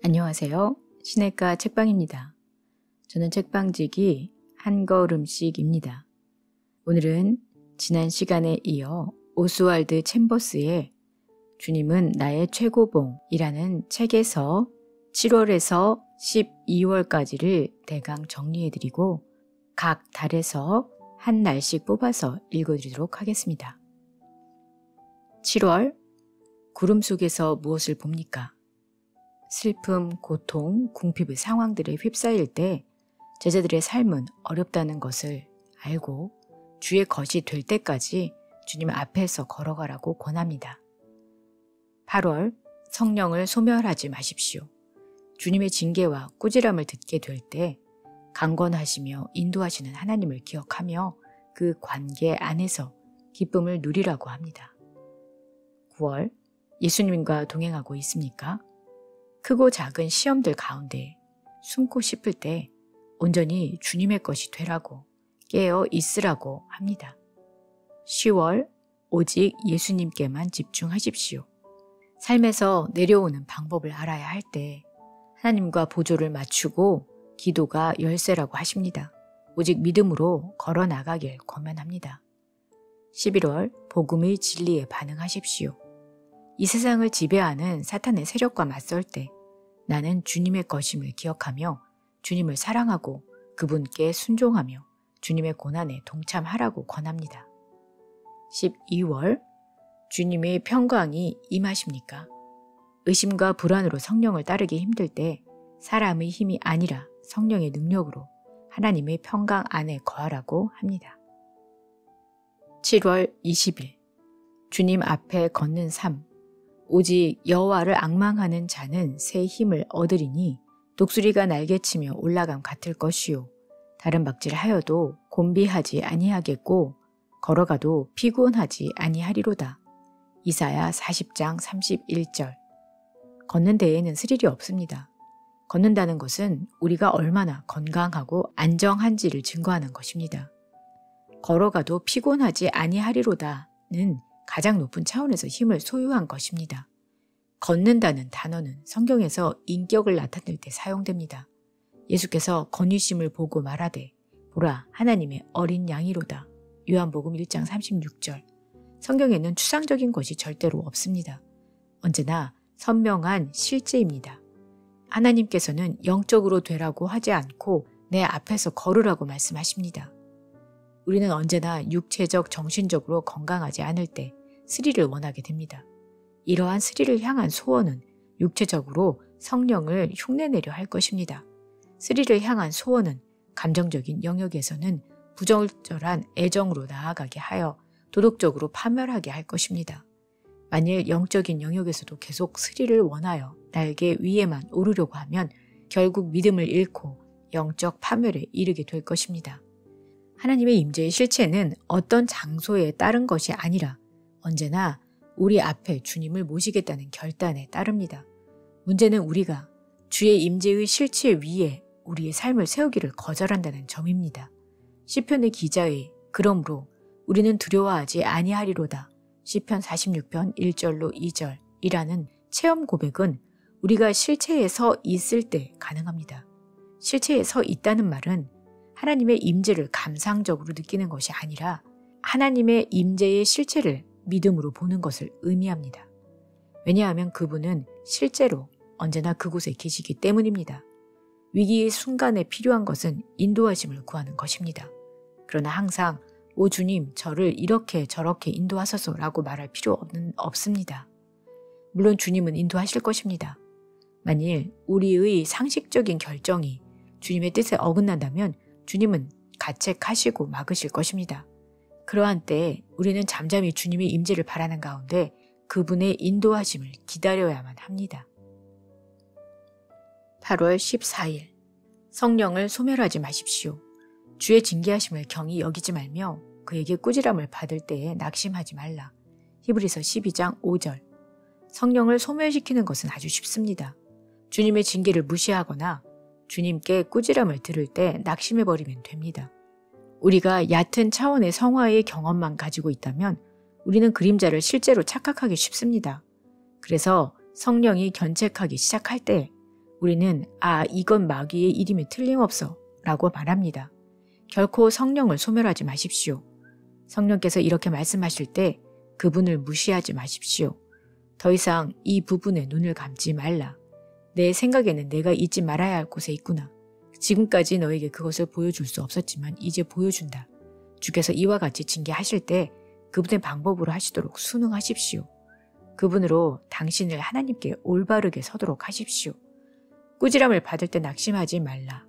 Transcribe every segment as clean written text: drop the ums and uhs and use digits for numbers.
안녕하세요. 시내가 책방입니다. 저는 책방지기 한 걸음씩입니다. 오늘은 지난 시간에 이어 오스왈드 챔버스의 주님은 나의 최고봉이라는 책에서 7월에서 12월까지를 대강 정리해드리고 각 달에서 한 날씩 뽑아서 읽어드리도록 하겠습니다. 7월, 구름 속에서 무엇을 봅니까? 슬픔, 고통, 궁핍의 상황들에 휩싸일 때 제자들의 삶은 어렵다는 것을 알고 주의 것이 될 때까지 주님 앞에서 걸어가라고 권합니다. 8월, 성령을 소멸하지 마십시오. 주님의 징계와 꾸지람을 듣게 될 때 강권하시며 인도하시는 하나님을 기억하며 그 관계 안에서 기쁨을 누리라고 합니다. 9월, 예수님과 동행하고 있습니까? 크고 작은 시험들 가운데 숨고 싶을 때 온전히 주님의 것이 되라고 깨어 있으라고 합니다. 10월, 오직 예수님께만 집중하십시오. 삶에서 내려오는 방법을 알아야 할 때 하나님과 보조를 맞추고 기도가 열쇠라고 하십니다. 오직 믿음으로 걸어 나가길 권면합니다. 11월, 복음의 진리에 반응하십시오. 이 세상을 지배하는 사탄의 세력과 맞설 때 나는 주님의 것임을 기억하며 주님을 사랑하고 그분께 순종하며 주님의 고난에 동참하라고 권합니다. 12월, 주님의 평강이 임하십니까? 의심과 불안으로 성령을 따르기 힘들 때 사람의 힘이 아니라 성령의 능력으로 하나님의 평강 안에 거하라고 합니다. 7월 20일, 주님 앞에 걷는 삶. 오직 여호와를 앙망하는 자는 새 힘을 얻으리니 독수리가 날개치며 올라감 같을 것이요 다른 박질하여도 곤비하지 아니하겠고 걸어가도 피곤하지 아니하리로다. 이사야 40장 31절. 걷는 데에는 스릴이 없습니다. 걷는다는 것은 우리가 얼마나 건강하고 안정한지를 증거하는 것입니다. 걸어가도 피곤하지 아니하리로다는 가장 높은 차원에서 힘을 소유한 것입니다. 걷는다는 단어는 성경에서 인격을 나타낼 때 사용됩니다. 예수께서 건유심을 보고 말하되 보라 하나님의 어린 양이로다. 요한복음 1장 36절. 성경에는 추상적인 것이 절대로 없습니다. 언제나 선명한 실제입니다. 하나님께서는 영적으로 되라고 하지 않고 내 앞에서 걸으라고 말씀하십니다. 우리는 언제나 육체적, 정신적으로 건강하지 않을 때 스릴을 원하게 됩니다. 이러한 스릴을 향한 소원은 육체적으로 성령을 흉내내려 할 것입니다. 스릴을 향한 소원은 감정적인 영역에서는 부적절한 애정으로 나아가게 하여 도덕적으로 파멸하게 할 것입니다. 만일 영적인 영역에서도 계속 스릴을 원하여 날개 위에만 오르려고 하면 결국 믿음을 잃고 영적 파멸에 이르게 될 것입니다. 하나님의 임재의 실체는 어떤 장소에 따른 것이 아니라 언제나 우리 앞에 주님을 모시겠다는 결단에 따릅니다. 문제는 우리가 주의 임재의 실체 위에 우리의 삶을 세우기를 거절한다는 점입니다. 시편의 기자의 그러므로 우리는 두려워하지 아니하리로다. 시편 46편 1절로 2절이라는 체험 고백은 우리가 실체에 서 있을 때 가능합니다. 실체에 서 있다는 말은 하나님의 임재를 감상적으로 느끼는 것이 아니라 하나님의 임재의 실체를 믿음으로 보는 것을 의미합니다. 왜냐하면 그분은 실제로 언제나 그곳에 계시기 때문입니다. 위기의 순간에 필요한 것은 인도하심을 구하는 것입니다. 그러나 항상 오 주님 저를 이렇게 저렇게 인도하소서라고 말할 필요는 없습니다. 물론 주님은 인도하실 것입니다. 만일 우리의 상식적인 결정이 주님의 뜻에 어긋난다면 주님은 가책하시고 막으실 것입니다. 그러한 때에 우리는 잠잠히 주님의 임재를 바라는 가운데 그분의 인도하심을 기다려야만 합니다. 8월 14일, 성령을 소멸하지 마십시오. 주의 징계하심을 경히 여기지 말며 그에게 꾸지람을 받을 때에 낙심하지 말라. 히브리서 12장 5절. 성령을 소멸시키는 것은 아주 쉽습니다. 주님의 징계를 무시하거나 주님께 꾸지람을 들을 때 낙심해버리면 됩니다. 우리가 얕은 차원의 성화의 경험만 가지고 있다면 우리는 그림자를 실제로 착각하기 쉽습니다. 그래서 성령이 견책하기 시작할 때 우리는 이건 마귀의 일임이 틀림없어 라고 말합니다. 결코 성령을 소멸하지 마십시오. 성령께서 이렇게 말씀하실 때 그분을 무시하지 마십시오. 더 이상 이 부분에 눈을 감지 말라. 내 생각에는 내가 잊지 말아야 할 곳에 있구나. 지금까지 너에게 그것을 보여줄 수 없었지만 이제 보여준다. 주께서 이와 같이 징계하실 때 그분의 방법으로 하시도록 순응하십시오. 그분으로 당신을 하나님께 올바르게 서도록 하십시오. 꾸지람을 받을 때 낙심하지 말라.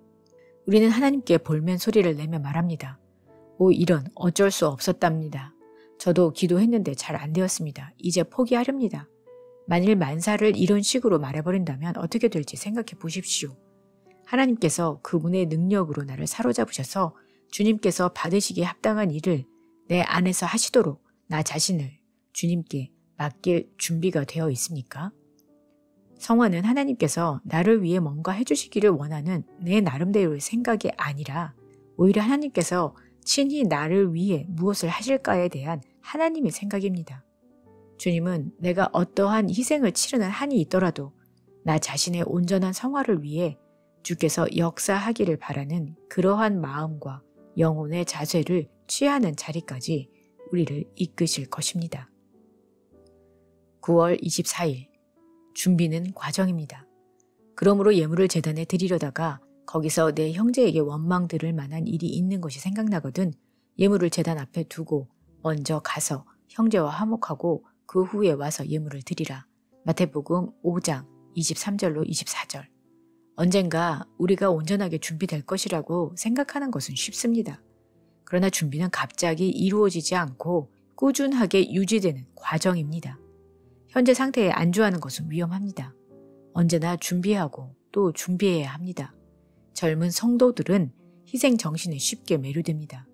우리는 하나님께 볼멘 소리를 내며 말합니다. 이런 어쩔 수 없었답니다. 저도 기도했는데 잘 안 되었습니다. 이제 포기하렵니다. 만일 만사를 이런 식으로 말해버린다면 어떻게 될지 생각해 보십시오. 하나님께서 그분의 능력으로 나를 사로잡으셔서 주님께서 받으시기에 합당한 일을 내 안에서 하시도록 나 자신을 주님께 맡길 준비가 되어 있습니까? 성화는 하나님께서 나를 위해 뭔가 해주시기를 원하는 내 나름대로의 생각이 아니라 오히려 하나님께서 친히 나를 위해 무엇을 하실까에 대한 하나님의 생각입니다. 주님은 내가 어떠한 희생을 치르는 한이 있더라도 나 자신의 온전한 성화를 위해 주께서 역사하기를 바라는 그러한 마음과 영혼의 자세를 취하는 자리까지 우리를 이끄실 것입니다. 9월 24일 준비는 과정입니다. 그러므로 예물을 제단에 드리려다가 거기서 내 형제에게 원망 들을 만한 일이 있는 것이 생각나거든 예물을 제단 앞에 두고 먼저 가서 형제와 화목하고 그 후에 와서 예물을 드리라. 마태복음 5장 23절로 24절. 언젠가 우리가 온전하게 준비될 것이라고 생각하는 것은 쉽습니다. 그러나 준비는 갑자기 이루어지지 않고 꾸준하게 유지되는 과정입니다. 현재 상태에 안주하는 것은 위험합니다. 언제나 준비하고 또 준비해야 합니다. 젊은 성도들은 희생 정신에 쉽게 매료됩니다.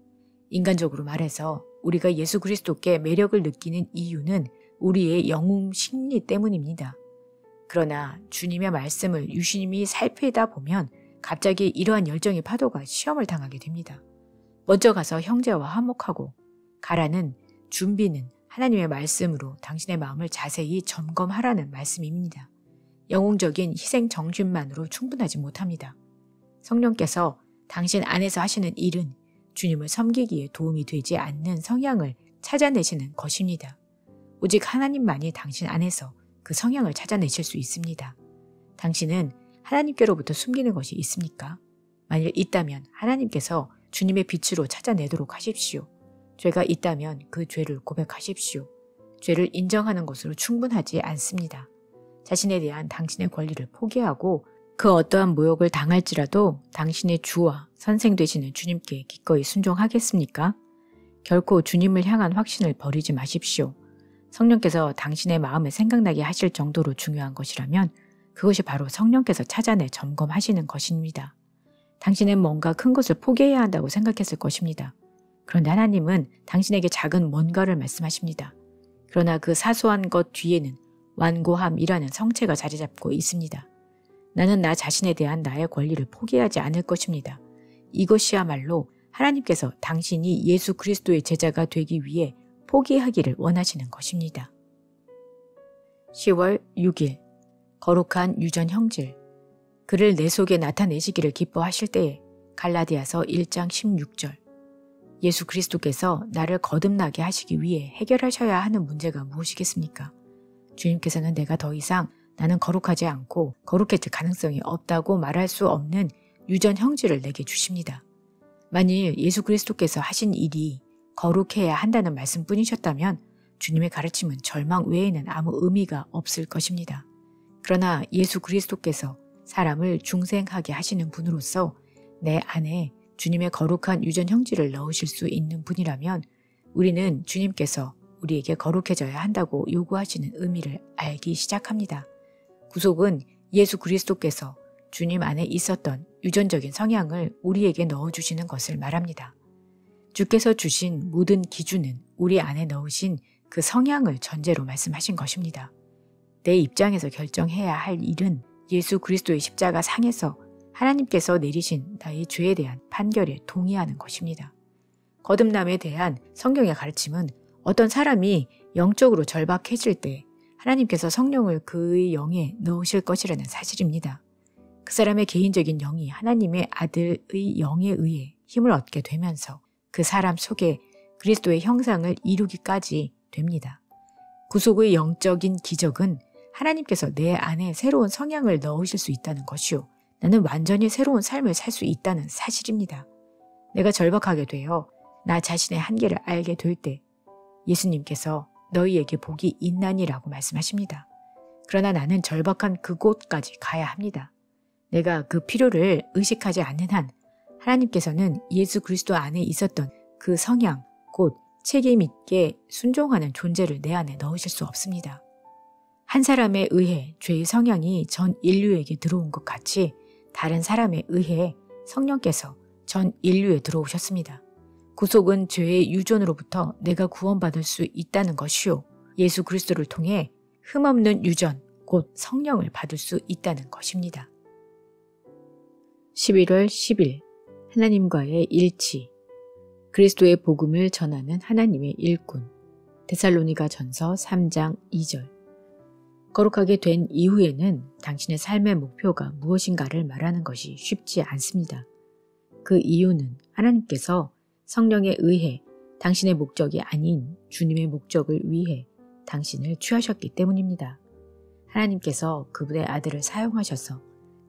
인간적으로 말해서 우리가 예수 그리스도께 매력을 느끼는 이유는 우리의 영웅 심리 때문입니다. 그러나 주님의 말씀을 유심히 살피다 보면 갑자기 이러한 열정의 파도가 시험을 당하게 됩니다. 먼저 가서 형제와 화목하고 가라는 준비는 하나님의 말씀으로 당신의 마음을 자세히 점검하라는 말씀입니다. 영웅적인 희생 정신만으로 충분하지 못합니다. 성령께서 당신 안에서 하시는 일은 주님을 섬기기에 도움이 되지 않는 성향을 찾아내시는 것입니다. 오직 하나님만이 당신 안에서 그 성향을 찾아내실 수 있습니다. 당신은 하나님께로부터 숨기는 것이 있습니까? 만일 있다면 하나님께서 주님의 빛으로 찾아내도록 하십시오. 죄가 있다면 그 죄를 고백하십시오. 죄를 인정하는 것으로 충분하지 않습니다. 자신에 대한 당신의 권리를 포기하고 그 어떠한 모욕을 당할지라도 당신의 주와 선생 되시는 주님께 기꺼이 순종하겠습니까? 결코 주님을 향한 확신을 버리지 마십시오. 성령께서 당신의 마음에 생각나게 하실 정도로 중요한 것이라면 그것이 바로 성령께서 찾아내 점검하시는 것입니다. 당신은 뭔가 큰 것을 포기해야 한다고 생각했을 것입니다. 그런데 하나님은 당신에게 작은 뭔가를 말씀하십니다. 그러나 그 사소한 것 뒤에는 완고함이라는 성체가 자리 잡고 있습니다. 나는 나 자신에 대한 나의 권리를 포기하지 않을 것입니다. 이것이야말로 하나님께서 당신이 예수 그리스도의 제자가 되기 위해 포기하기를 원하시는 것입니다. 10월 6일 거룩한 유전 형질. 그를 내 속에 나타내시기를 기뻐하실 때에 갈라디아서 1장 16절. 예수 그리스도께서 나를 거듭나게 하시기 위해 해결하셔야 하는 문제가 무엇이겠습니까? 주님께서는 내가 더 이상 나는 거룩하지 않고 거룩해질 가능성이 없다고 말할 수 없는 유전 형질을 내게 주십니다. 만일 예수 그리스도께서 하신 일이 거룩해야 한다는 말씀뿐이셨다면 주님의 가르침은 절망 외에는 아무 의미가 없을 것입니다. 그러나 예수 그리스도께서 사람을 중생하게 하시는 분으로서 내 안에 주님의 거룩한 유전 형질을 넣으실 수 있는 분이라면 우리는 주님께서 우리에게 거룩해져야 한다고 요구하시는 의미를 알기 시작합니다. 구속은 예수 그리스도께서 주님 안에 있었던 유전적인 성향을 우리에게 넣어주시는 것을 말합니다. 주께서 주신 모든 기준은 우리 안에 넣으신 그 성향을 전제로 말씀하신 것입니다. 내 입장에서 결정해야 할 일은 예수 그리스도의 십자가 상에서 하나님께서 내리신 나의 죄에 대한 판결에 동의하는 것입니다. 거듭남에 대한 성경의 가르침은 어떤 사람이 영적으로 절박해질 때 하나님께서 성령을 그의 영에 넣으실 것이라는 사실입니다. 그 사람의 개인적인 영이 하나님의 아들의 영에 의해 힘을 얻게 되면서 그 사람 속에 그리스도의 형상을 이루기까지 됩니다. 구속의 영적인 기적은 하나님께서 내 안에 새로운 성향을 넣으실 수 있다는 것이요. 나는 완전히 새로운 삶을 살 수 있다는 사실입니다. 내가 절박하게 되어 나 자신의 한계를 알게 될 때 예수님께서 너희에게 복이 있나니라고 말씀하십니다. 그러나 나는 절박한 그곳까지 가야 합니다. 내가 그 필요를 의식하지 않는 한 하나님께서는 예수 그리스도 안에 있었던 그 성향, 곧 책임 있게 순종하는 존재를 내 안에 넣으실 수 없습니다. 한 사람에 의해 죄의 성향이 전 인류에게 들어온 것 같이 다른 사람에 의해 성령께서 전 인류에 들어오셨습니다. 구속은 죄의 유전으로부터 내가 구원받을 수 있다는 것이요. 예수 그리스도를 통해 흠없는 유전, 곧 성령을 받을 수 있다는 것입니다. 11월 10일 하나님과의 일치. 그리스도의 복음을 전하는 하나님의 일꾼. 데살로니가 전서 3장 2절. 거룩하게 된 이후에는 당신의 삶의 목표가 무엇인가를 말하는 것이 쉽지 않습니다. 그 이유는 하나님께서 성령에 의해 당신의 목적이 아닌 주님의 목적을 위해 당신을 취하셨기 때문입니다. 하나님께서 그분의 아들을 사용하셔서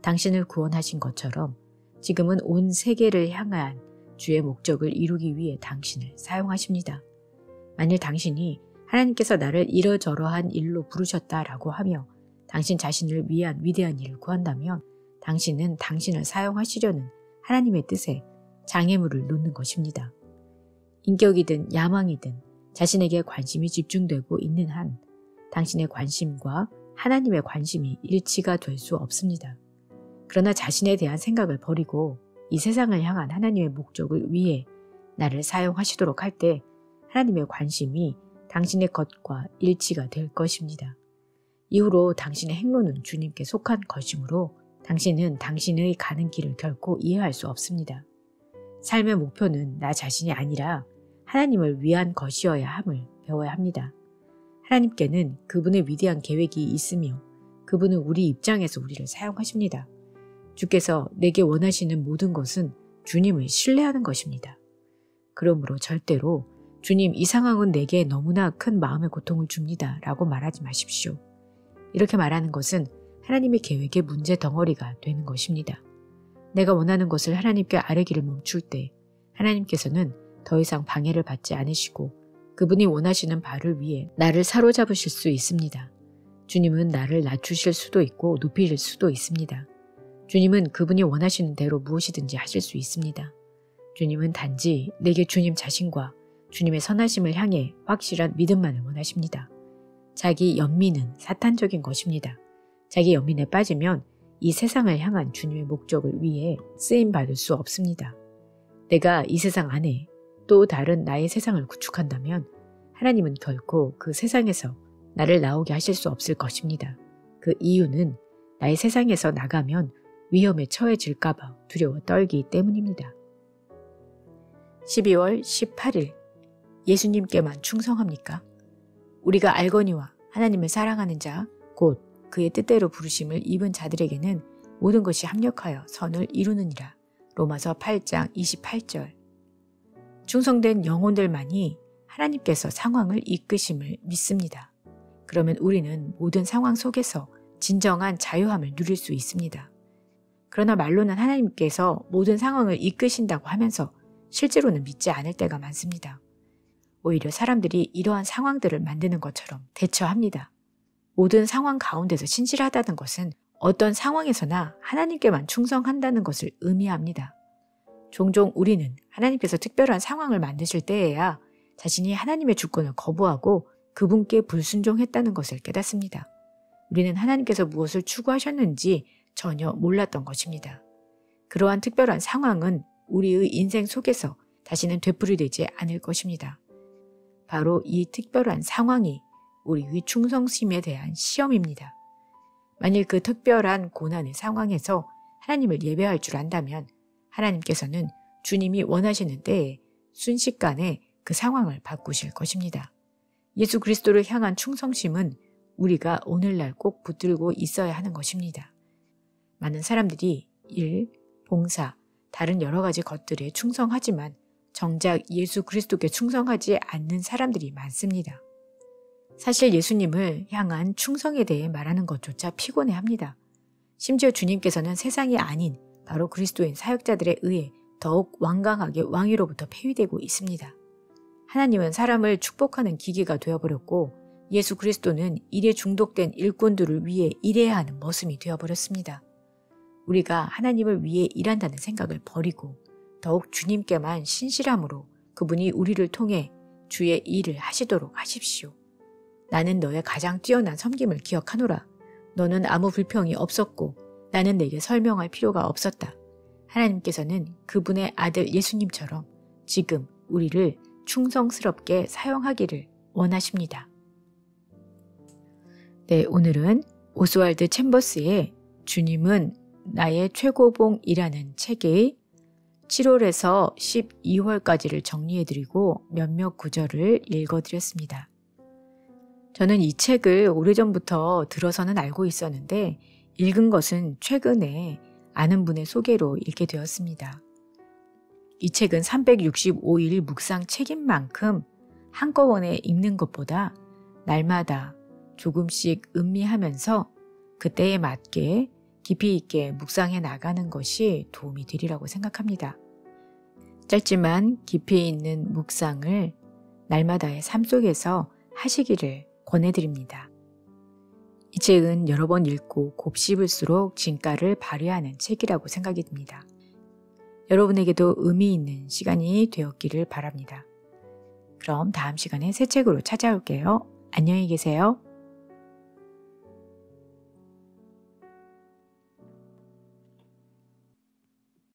당신을 구원하신 것처럼 지금은 온 세계를 향한 주의 목적을 이루기 위해 당신을 사용하십니다. 만일 당신이 하나님께서 나를 이러저러한 일로 부르셨다라고 하며 당신 자신을 위한 위대한 일을 구한다면 당신은 당신을 사용하시려는 하나님의 뜻에 장애물을 놓는 것입니다. 인격이든 야망이든 자신에게 관심이 집중되고 있는 한 당신의 관심과 하나님의 관심이 일치가 될 수 없습니다. 그러나 자신에 대한 생각을 버리고 이 세상을 향한 하나님의 목적을 위해 나를 사용하시도록 할 때 하나님의 관심이 당신의 것과 일치가 될 것입니다. 이후로 당신의 행로는 주님께 속한 것이므로 당신은 당신의 가는 길을 결코 이해할 수 없습니다. 삶의 목표는 나 자신이 아니라 하나님을 위한 것이어야 함을 배워야 합니다. 하나님께는 그분의 위대한 계획이 있으며 그분은 우리 입장에서 우리를 사용하십니다. 주께서 내게 원하시는 모든 것은 주님을 신뢰하는 것입니다. 그러므로 절대로 주님, 이 상황은 내게 너무나 큰 마음의 고통을 줍니다 라고 말하지 마십시오. 이렇게 말하는 것은 하나님의 계획의 문제 덩어리가 되는 것입니다. 내가 원하는 것을 하나님께 아뢰기를 멈출 때 하나님께서는 더 이상 방해를 받지 않으시고 그분이 원하시는 바를 위해 나를 사로잡으실 수 있습니다. 주님은 나를 낮추실 수도 있고 높이실 수도 있습니다. 주님은 그분이 원하시는 대로 무엇이든지 하실 수 있습니다. 주님은 단지 내게 주님 자신과 주님의 선하심을 향해 확실한 믿음만을 원하십니다. 자기 연민은 사탄적인 것입니다. 자기 연민에 빠지면 이 세상을 향한 주님의 목적을 위해 쓰임받을 수 없습니다. 내가 이 세상 안에 또 다른 나의 세상을 구축한다면 하나님은 결코 그 세상에서 나를 나오게 하실 수 없을 것입니다. 그 이유는 나의 세상에서 나가면 위험에 처해질까봐 두려워 떨기 때문입니다. 12월 18일 예수님께만 충성합니까? 우리가 알거니와 하나님을 사랑하는 자, 곧 그의 뜻대로 부르심을 입은 자들에게는 모든 것이 합력하여 선을 이루느니라. 로마서 8장 28절. 충성된 영혼들만이 하나님께서 상황을 이끄심을 믿습니다. 그러면 우리는 모든 상황 속에서 진정한 자유함을 누릴 수 있습니다. 그러나 말로는 하나님께서 모든 상황을 이끄신다고 하면서 실제로는 믿지 않을 때가 많습니다. 오히려 사람들이 이러한 상황들을 만드는 것처럼 대처합니다. 모든 상황 가운데서 신실하다는 것은 어떤 상황에서나 하나님께만 충성한다는 것을 의미합니다. 종종 우리는 하나님께서 특별한 상황을 만드실 때에야 자신이 하나님의 주권을 거부하고 그분께 불순종했다는 것을 깨닫습니다. 우리는 하나님께서 무엇을 추구하셨는지 전혀 몰랐던 것입니다. 그러한 특별한 상황은 우리의 인생 속에서 다시는 되풀이되지 않을 것입니다. 바로 이 특별한 상황이 우리의 충성심에 대한 시험입니다. 만일 그 특별한 고난의 상황에서 하나님을 예배할 줄 안다면 하나님께서는 주님이 원하시는 때에 순식간에 그 상황을 바꾸실 것입니다. 예수 그리스도를 향한 충성심은 우리가 오늘날 꼭 붙들고 있어야 하는 것입니다. 많은 사람들이 일, 봉사, 다른 여러 가지 것들에 충성하지만 정작 예수 그리스도께 충성하지 않는 사람들이 많습니다. 사실 예수님을 향한 충성에 대해 말하는 것조차 피곤해합니다. 심지어 주님께서는 세상이 아닌 바로 그리스도인 사역자들에 의해 더욱 완강하게 왕위로부터 폐위되고 있습니다. 하나님은 사람을 축복하는 기계가 되어버렸고 예수 그리스도는 일에 중독된 일꾼들을 위해 일해야 하는 머슴이 되어버렸습니다. 우리가 하나님을 위해 일한다는 생각을 버리고 더욱 주님께만 신실함으로 그분이 우리를 통해 주의 일을 하시도록 하십시오. 나는 너의 가장 뛰어난 섬김을 기억하노라. 너는 아무 불평이 없었고 나는 내게 설명할 필요가 없었다. 하나님께서는 그분의 아들 예수님처럼 지금 우리를 충성스럽게 사용하기를 원하십니다. 네, 오늘은 오스왈드 챔버스의 주님은 나의 최고봉이라는 책의 7월에서 12월까지를 정리해드리고 몇몇 구절을 읽어드렸습니다. 저는 이 책을 오래전부터 들어서는 알고 있었는데 읽은 것은 최근에 아는 분의 소개로 읽게 되었습니다. 이 책은 365일 묵상 책인 만큼 한꺼번에 읽는 것보다 날마다 조금씩 음미하면서 그때에 맞게 깊이 있게 묵상해 나가는 것이 도움이 되리라고 생각합니다. 짧지만 깊이 있는 묵상을 날마다의 삶 속에서 하시기를 권해드립니다. 이 책은 여러 번 읽고 곱씹을수록 진가를 발휘하는 책이라고 생각이 듭니다. 여러분에게도 의미 있는 시간이 되었기를 바랍니다. 그럼 다음 시간에 새 책으로 찾아올게요. 안녕히 계세요.